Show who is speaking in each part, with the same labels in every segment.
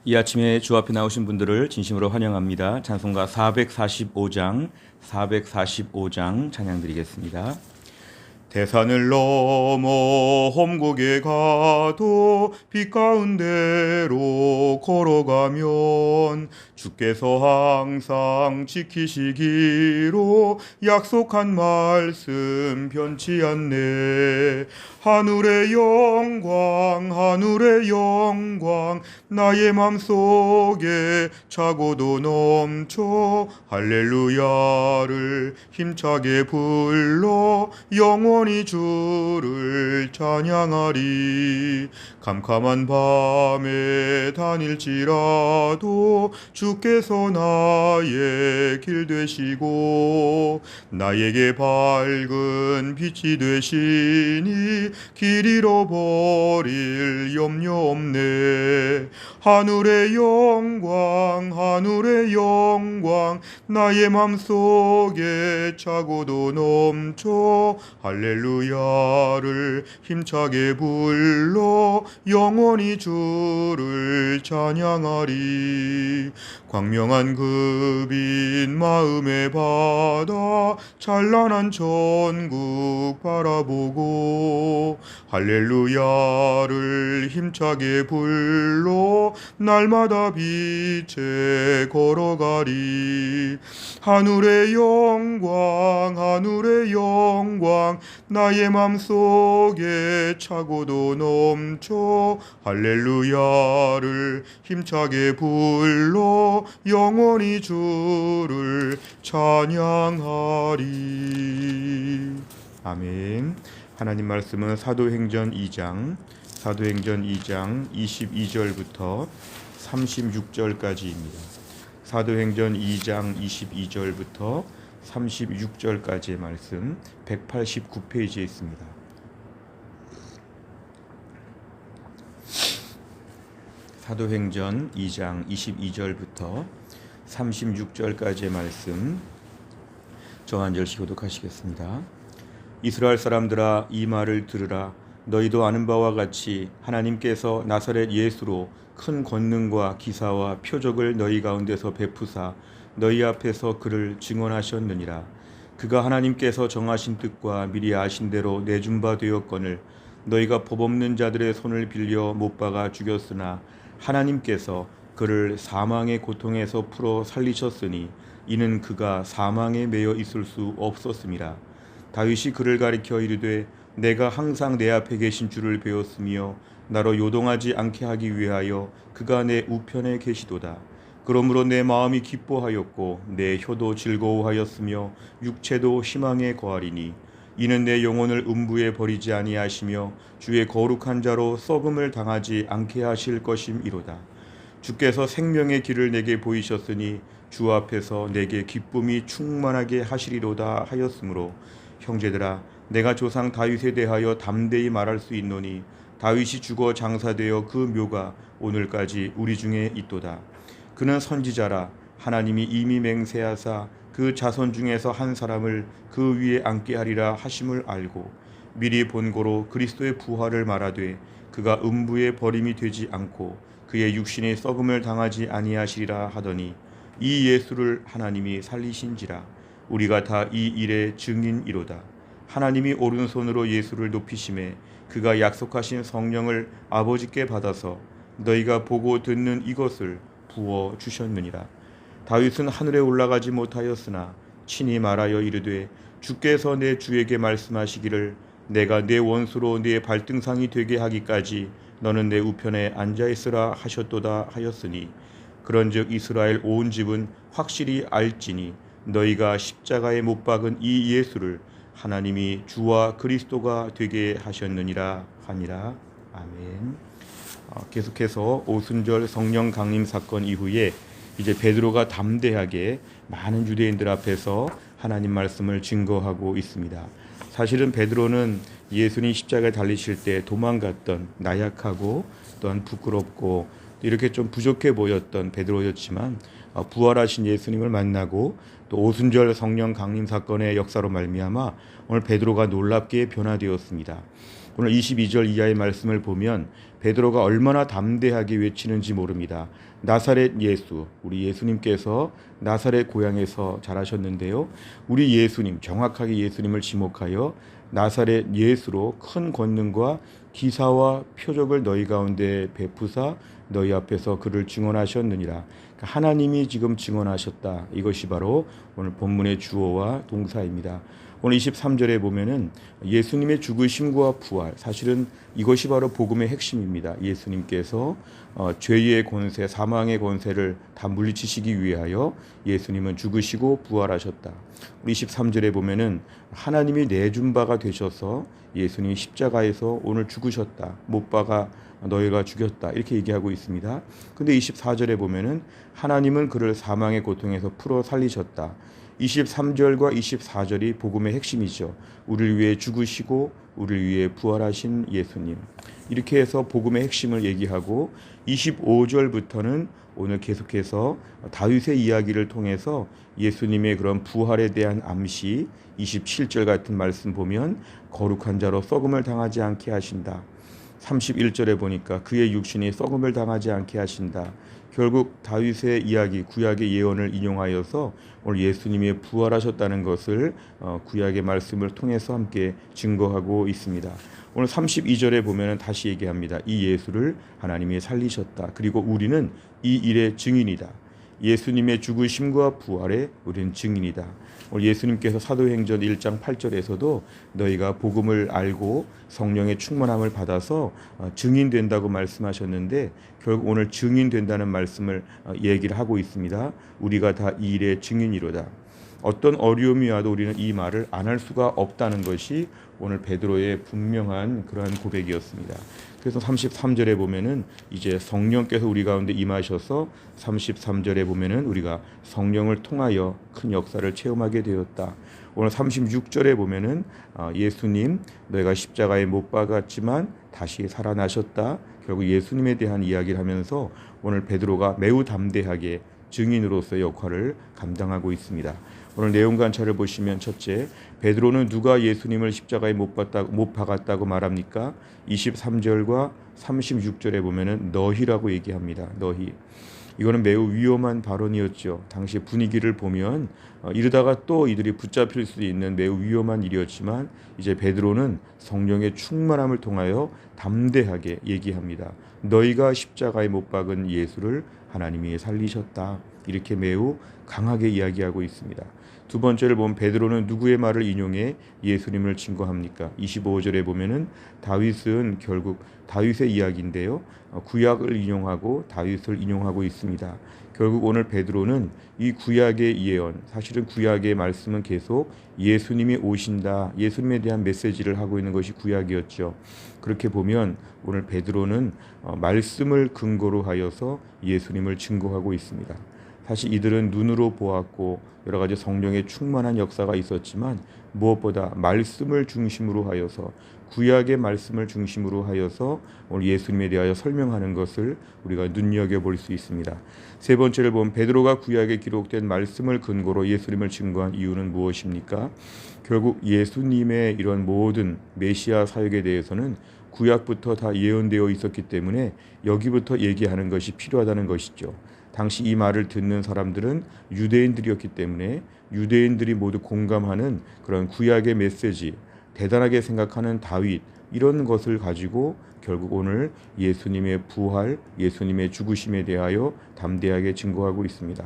Speaker 1: 이 아침에 주 앞에 나오신 분들을 진심으로 환영합니다. 찬송가 445장 찬양 드리겠습니다. 대산을 넘어 험곡에 가도 빛 가운데로 걸어가면 주께서 항상 지키시기로 약속한 말씀 변치 않네. 하늘의 영광 나의 맘속에 차고도 넘쳐 할렐루야를 힘차게 불러 영원히 주를 찬양하리. 캄캄한 밤에 다닐지라도 주께서 나의 길 되시고 나에게 밝은 빛이 되시니 길 잃어버릴 염려 없네. 하늘의 영광 나의 맘속에 차고도 넘쳐 할렐루야를 힘차게 불러 영원히 주를 찬양하리. 광명한 그 빛 마음의 바다 찬란한 천국 바라보고 할렐루야를 힘차게 불러 날마다 빛에 걸어가리. 하늘의 영광 나의 맘속에 차고도 넘쳐 할렐루야를 힘차게 불러 영원히 주를 찬양하리. 아멘. 하나님 말씀은 사도행전 2장 22절부터 36절까지입니다. 사도행전 2장 22절부터 36절까지의 말씀 189페이지에 있습니다. 사도행전 2장 22절부터 36절까지의 말씀 저 한 절씩 교독하시겠습니다. 이스라엘 사람들아, 이 말을 들으라. 너희도 아는 바와 같이 하나님께서 나사렛 예수로 큰 권능과 기사와 표적을 너희 가운데서 베푸사 너희 앞에서 그를 증언하셨느니라. 그가 하나님께서 정하신 뜻과 미리 아신 대로 내준 바 되었거늘 너희가 법 없는 자들의 손을 빌려 못 박아 죽였으나 하나님께서 그를 사망의 고통에서 풀어 살리셨으니 이는 그가 사망에 매여 있을 수 없었음이라. 다윗이 그를 가리켜 이르되 내가 항상 내 앞에 계신 주를 배웠으며 나로 요동하지 않게 하기 위하여 그가 내 우편에 계시도다. 그러므로 내 마음이 기뻐하였고 내 혀도 즐거워하였으며 육체도 희망에 거하리니 이는 내 영혼을 음부에 버리지 아니하시며 주의 거룩한 자로 썩음을 당하지 않게 하실 것임이로다. 주께서 생명의 길을 내게 보이셨으니 주 앞에서 내게 기쁨이 충만하게 하시리로다 하였으므로 형제들아, 내가 조상 다윗에 대하여 담대히 말할 수 있노니 다윗이 죽어 장사되어 그 묘가 오늘까지 우리 중에 있도다. 그는 선지자라. 하나님이 이미 맹세하사 그 자손 중에서 한 사람을 그 위에 앉게 하리라 하심을 알고 미리 본고로 그리스도의 부활을 말하되 그가 음부에 버림이 되지 않고 그의 육신이 썩음을 당하지 아니하시리라 하더니 이 예수를 하나님이 살리신지라. 우리가 다 이 일의 증인이로다. 하나님이 오른손으로 예수를 높이심에 그가 약속하신 성령을 아버지께 받아서 너희가 보고 듣는 이것을 부어 주셨느니라. 다윗은 하늘에 올라가지 못하였으나 친히 말하여 이르되 주께서 내 주에게 말씀하시기를 내가 내 원수로 네 발등상이 되게 하기까지 너는 내 우편에 앉아있으라 하셨도다 하였으니 그런즉 이스라엘 온 집은 확실히 알지니 너희가 십자가에 못 박은 이 예수를 하나님이 주와 그리스도가 되게 하셨느니라 하니라. 아멘. 계속해서 오순절 성령 강림 사건 이후에 이제 베드로가 담대하게 많은 유대인들 앞에서 하나님 말씀을 증거하고 있습니다. 사실은 베드로는 예수님 십자가에 달리실 때 도망갔던 나약하고 또한 부끄럽고 이렇게 좀 부족해 보였던 베드로였지만 부활하신 예수님을 만나고 또 오순절 성령 강림 사건의 역사로 말미암아 오늘 베드로가 놀랍게 변화되었습니다. 오늘 22절 이하의 말씀을 보면 베드로가 얼마나 담대하게 외치는지 모릅니다. 나사렛 예수, 우리 예수님께서 나사렛 고향에서 자라셨는데요. 우리 예수님, 정확하게 예수님을 지목하여 나사렛 예수로 큰 권능과 기사와 표적을 너희 가운데 베푸사 너희 앞에서 그를 증언하셨느니라. 하나님이 지금 증언하셨다. 이것이 바로 오늘 본문의 주어와 동사입니다. 오늘 23절에 보면은 예수님의 죽으심과 부활, 사실은 이것이 바로 복음의 핵심입니다. 예수님께서 죄의 권세, 사망의 권세를 다 물리치시기 위하여 예수님은 죽으시고 부활하셨다. 우리 23절에 보면은 하나님이 내준 바가 되셔서 예수님이 십자가에서 오늘 죽으셨다. 못 박아 너희가 죽였다. 이렇게 얘기하고 있습니다. 근데 24절에 보면은 하나님은 그를 사망의 고통에서 풀어 살리셨다. 23절과 24절이 복음의 핵심이죠. 우리를 위해 죽으시고 우리를 위해 부활하신 예수님. 이렇게 해서 복음의 핵심을 얘기하고 25절부터는 오늘 계속해서 다윗의 이야기를 통해서 예수님의 그런 부활에 대한 암시, 27절 같은 말씀 보면 거룩한 자로 썩음을 당하지 않게 하신다. 31절에 보니까 그의 육신이 썩음을 당하지 않게 하신다. 결국 다윗의 이야기, 구약의 예언을 인용하여서 오늘 예수님이 부활하셨다는 것을 구약의 말씀을 통해서 함께 증거하고 있습니다. 오늘 32절에 보면 다시 얘기합니다. 이 예수를 하나님이 살리셨다. 그리고 우리는 이 일의 증인이다. 예수님의 죽으심과 부활에 우리는 증인이다. 오늘 예수님께서 사도행전 1장 8절에서도 너희가 복음을 알고 성령의 충만함을 받아서 증인된다고 말씀하셨는데 결국 오늘 증인된다는 말씀을 얘기를 하고 있습니다. 우리가 다 이 일의 증인이로다. 어떤 어려움이 와도 우리는 이 말을 안 할 수가 없다는 것이 오늘 베드로의 분명한 그러한 고백이었습니다. 그래서 33절에 보면은 이제 성령께서 우리 가운데 임하셔서 33절에 보면은 우리가 성령을 통하여 큰 역사를 체험하게 되었다. 오늘 36절에 보면은 예수님 너희가 십자가에 못 박았지만 다시 살아나셨다. 결국 예수님에 대한 이야기를 하면서 오늘 베드로가 매우 담대하게 증인으로서의 역할을 감당하고 있습니다. 오늘 내용 관찰을 보시면 첫째, 베드로는 누가 예수님을 십자가에 못 박았다고 말합니까? 23절과 36절에 보면은 너희라고 얘기합니다. 너희. 이거는 매우 위험한 발언이었죠. 당시 분위기를 보면 이러다가 또 이들이 붙잡힐 수도 있는 매우 위험한 일이었지만 이제 베드로는 성령의 충만함을 통하여 담대하게 얘기합니다. 너희가 십자가에 못 박은 예수를 하나님이 살리셨다. 이렇게 매우 강하게 이야기하고 있습니다. 두 번째를 보면 베드로는 누구의 말을 인용해 예수님을 증거합니까? 25절에 보면은 다윗은 결국 다윗의 이야기인데요. 구약을 인용하고 다윗을 인용하고 있습니다. 결국 오늘 베드로는 이 구약의 예언, 사실은 구약의 말씀은 계속 예수님이 오신다, 예수님에 대한 메시지를 하고 있는 것이 구약이었죠. 그렇게 보면 오늘 베드로는 말씀을 근거로 하여서 예수님을 증거하고 있습니다. 사실 이들은 눈으로 보았고 여러 가지 성령의 충만한 역사가 있었지만 무엇보다 말씀을 중심으로 하여서 구약의 말씀을 중심으로 하여서 오늘 예수님에 대하여 설명하는 것을 우리가 눈여겨볼 수 있습니다. 세 번째를 보면 베드로가 구약에 기록된 말씀을 근거로 예수님을 증거한 이유는 무엇입니까? 결국 예수님의 이런 모든 메시아 사역에 대해서는 구약부터 다 예언되어 있었기 때문에 여기부터 얘기하는 것이 필요하다는 것이죠. 당시 이 말을 듣는 사람들은 유대인들이었기 때문에 유대인들이 모두 공감하는 그런 구약의 메시지, 대단하게 생각하는 다윗, 이런 것을 가지고 결국 오늘 예수님의 부활, 예수님의 죽으심에 대하여 담대하게 증거하고 있습니다.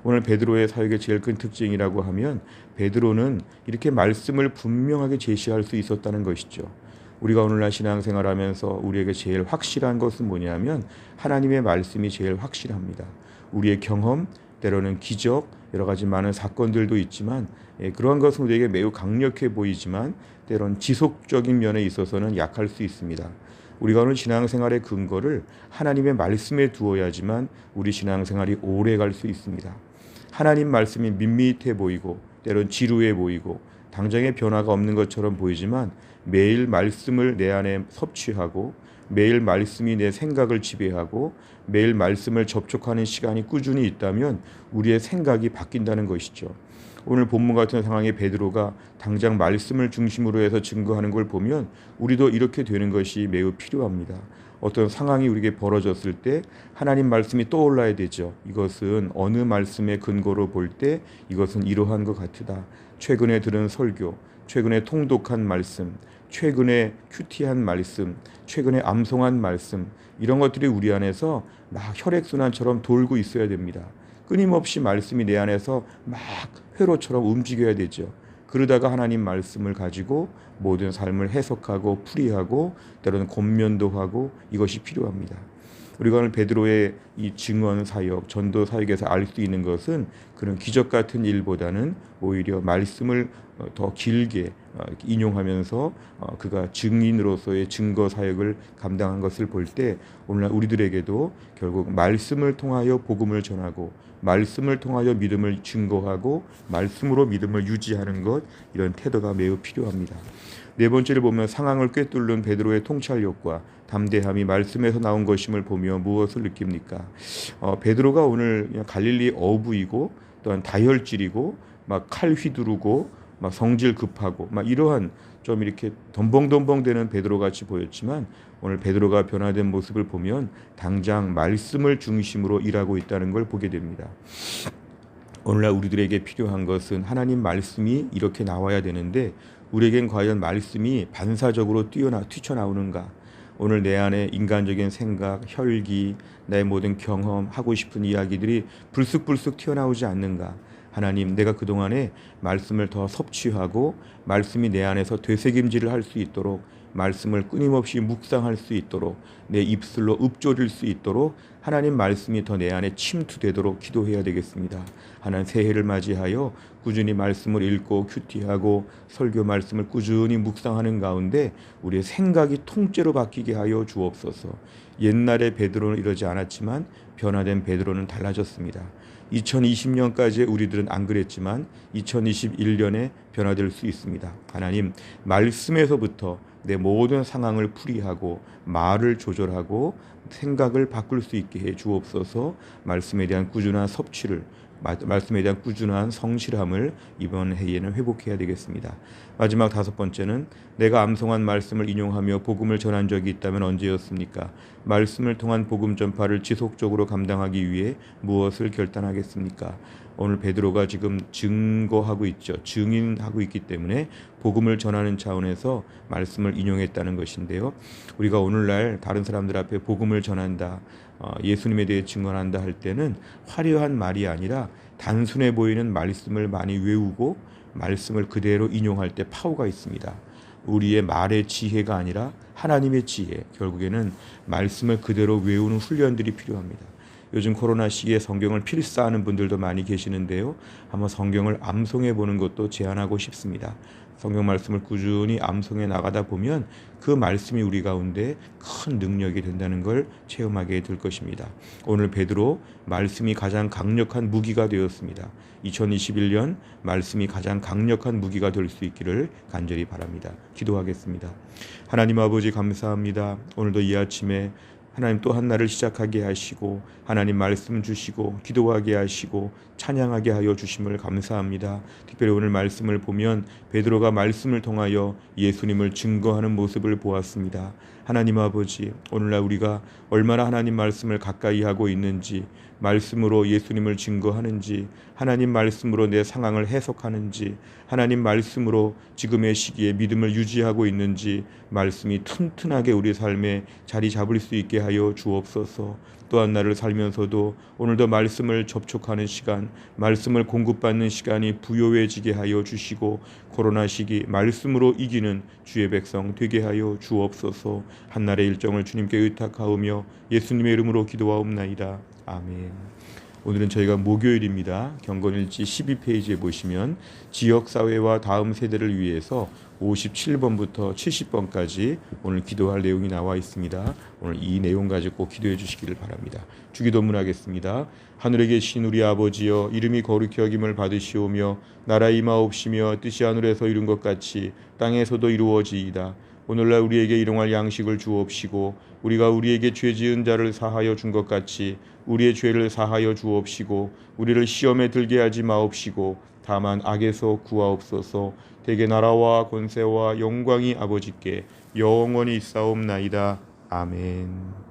Speaker 1: 오늘 베드로의 사역의 제일 큰 특징이라고 하면 베드로는 이렇게 말씀을 분명하게 제시할 수 있었다는 것이죠. 우리가 오늘날 신앙생활하면서 우리에게 제일 확실한 것은 뭐냐면 하나님의 말씀이 제일 확실합니다. 우리의 경험, 때로는 기적, 여러 가지 많은 사건들도 있지만 그러한 것은 우리에게 매우 강력해 보이지만 때로는 지속적인 면에 있어서는 약할 수 있습니다. 우리가 오늘 신앙생활의 근거를 하나님의 말씀에 두어야지만 우리 신앙생활이 오래 갈 수 있습니다. 하나님 말씀이 밋밋해 보이고 때로는 지루해 보이고 당장의 변화가 없는 것처럼 보이지만 매일 말씀을 내 안에 섭취하고 매일 말씀이 내 생각을 지배하고 매일 말씀을 접촉하는 시간이 꾸준히 있다면 우리의 생각이 바뀐다는 것이죠. 오늘 본문 같은 상황에 베드로가 당장 말씀을 중심으로 해서 증거하는 걸 보면 우리도 이렇게 되는 것이 매우 필요합니다. 어떤 상황이 우리에게 벌어졌을 때 하나님 말씀이 떠올라야 되죠. 이것은 어느 말씀의 근거로 볼 때 이것은 이러한 것 같으다. 최근에 들은 설교, 최근에 통독한 말씀, 최근에 큐티한 말씀, 최근에 암송한 말씀, 이런 것들이 우리 안에서 막 혈액순환처럼 돌고 있어야 됩니다. 끊임없이 말씀이 내 안에서 막 회로처럼 움직여야 되죠. 그러다가 하나님 말씀을 가지고 모든 삶을 해석하고 풀이하고 때로는 권면도 하고, 이것이 필요합니다. 우리가 오늘 베드로의 이 증언 사역, 전도 사역에서 알 수 있는 것은 그런 기적 같은 일보다는 오히려 말씀을 더 길게 인용하면서 그가 증인으로서의 증거 사역을 감당한 것을 볼 때 오늘날 우리들에게도 결국 말씀을 통하여 복음을 전하고 말씀을 통하여 믿음을 증거하고 말씀으로 믿음을 유지하는 것, 이런 태도가 매우 필요합니다. 네 번째를 보면 상황을 꿰뚫는 베드로의 통찰력과 담대함이 말씀에서 나온 것임을 보며 무엇을 느낍니까? 베드로가 오늘 그냥 갈릴리 어부이고 또한 다혈질이고 막 칼 휘두르고 막 성질 급하고 막 이러한 좀 이렇게 덤벙덤벙대는 베드로 같이 보였지만, 오늘 베드로가 변화된 모습을 보면 당장 말씀을 중심으로 일하고 있다는 걸 보게 됩니다. 오늘날 우리들에게 필요한 것은 하나님 말씀이 이렇게 나와야 되는데 우리에겐 과연 말씀이 반사적으로 뛰쳐나오는가? 오늘 내 안에 인간적인 생각, 혈기, 나의 모든 경험, 하고 싶은 이야기들이 불쑥불쑥 튀어나오지 않는가? 하나님, 내가 그동안에 말씀을 더 섭취하고 말씀이 내 안에서 되새김질을 할 수 있도록, 말씀을 끊임없이 묵상할 수 있도록, 내 입술로 읊조릴 수 있도록 하나님 말씀이 더 내 안에 침투되도록 기도해야 되겠습니다. 하나님, 새해를 맞이하여 꾸준히 말씀을 읽고 큐티하고 설교 말씀을 꾸준히 묵상하는 가운데 우리의 생각이 통째로 바뀌게 하여 주옵소서. 옛날에 베드로는 이러지 않았지만 변화된 베드로는 달라졌습니다. 2020년까지 우리들은 안 그랬지만 2021년에 변화될 수 있습니다. 하나님, 말씀에서부터 내 모든 상황을 풀이하고 말을 조절하고 생각을 바꿀 수 있게 해 주옵소서. 말씀에 대한 꾸준한 섭취를, 말씀에 대한 꾸준한 성실함을 이번 해에는 회복해야 되겠습니다. 마지막 다섯 번째는 내가 암송한 말씀을 인용하며 복음을 전한 적이 있다면 언제였습니까? 말씀을 통한 복음 전파를 지속적으로 감당하기 위해 무엇을 결단하겠습니까? 오늘 베드로가 지금 증거하고 있죠. 증인하고 있기 때문에 복음을 전하는 차원에서 말씀을 인용했다는 것인데요. 우리가 오늘날 다른 사람들 앞에 복음을 전한다, 예수님에 대해 증언한다 할 때는 화려한 말이 아니라 단순해 보이는 말씀을 많이 외우고 말씀을 그대로 인용할 때 파워가 있습니다. 우리의 말의 지혜가 아니라 하나님의 지혜, 결국에는 말씀을 그대로 외우는 훈련들이 필요합니다. 요즘 코로나 시기에 성경을 필사하는 분들도 많이 계시는데요. 한번 성경을 암송해 보는 것도 제안하고 싶습니다. 성경 말씀을 꾸준히 암송해 나가다 보면 그 말씀이 우리 가운데 큰 능력이 된다는 걸 체험하게 될 것입니다. 오늘 베드로, 말씀이 가장 강력한 무기가 되었습니다. 2021년 말씀이 가장 강력한 무기가 될 수 있기를 간절히 바랍니다. 기도하겠습니다. 하나님 아버지, 감사합니다. 오늘도 이 아침에 하나님 또 한 날을 시작하게 하시고 하나님 말씀 주시고 기도하게 하시고 찬양하게 하여 주심을 감사합니다. 특별히 오늘 말씀을 보면 베드로가 말씀을 통하여 예수님을 증거하는 모습을 보았습니다. 하나님 아버지, 오늘날 우리가 얼마나 하나님 말씀을 가까이 하고 있는지, 말씀으로 예수님을 증거하는지, 하나님 말씀으로 내 상황을 해석하는지, 하나님 말씀으로 지금의 시기에 믿음을 유지하고 있는지, 말씀이 튼튼하게 우리 삶에 자리 잡을 수 있게 하여 주옵소서. 또한 나를 살면서도 오늘도 말씀을 접촉하는 시간, 말씀을 공급받는 시간이 부요해지게 하여 주시고 코로나 시기 말씀으로 이기는 주의 백성 되게 하여 주옵소서. 한날의 일정을 주님께 의탁하오며 예수님의 이름으로 기도하옵나이다. 아멘. 오늘은 저희가 목요일입니다. 경건일지 12페이지에 보시면 지역사회와 다음 세대를 위해서 57번부터 70번까지 오늘 기도할 내용이 나와 있습니다. 오늘 이 내용 가지고 꼭 기도해 주시기를 바랍니다. 주기도문 하겠습니다. 하늘에 계신 우리 아버지여, 이름이 거룩히 여김을 받으시오며 나라 임하옵시며 뜻이 하늘에서 이룬 것 같이 땅에서도 이루어지이다. 오늘날 우리에게 일용할 양식을 주옵시고 우리가 우리에게 죄 지은 자를 사하여 준 것 같이 우리의 죄를 사하여 주옵시고 우리를 시험에 들게 하지 마옵시고 다만 악에서 구하옵소서. 대개 나라와 권세와 영광이 아버지께 영원히 있사옵나이다. 아멘.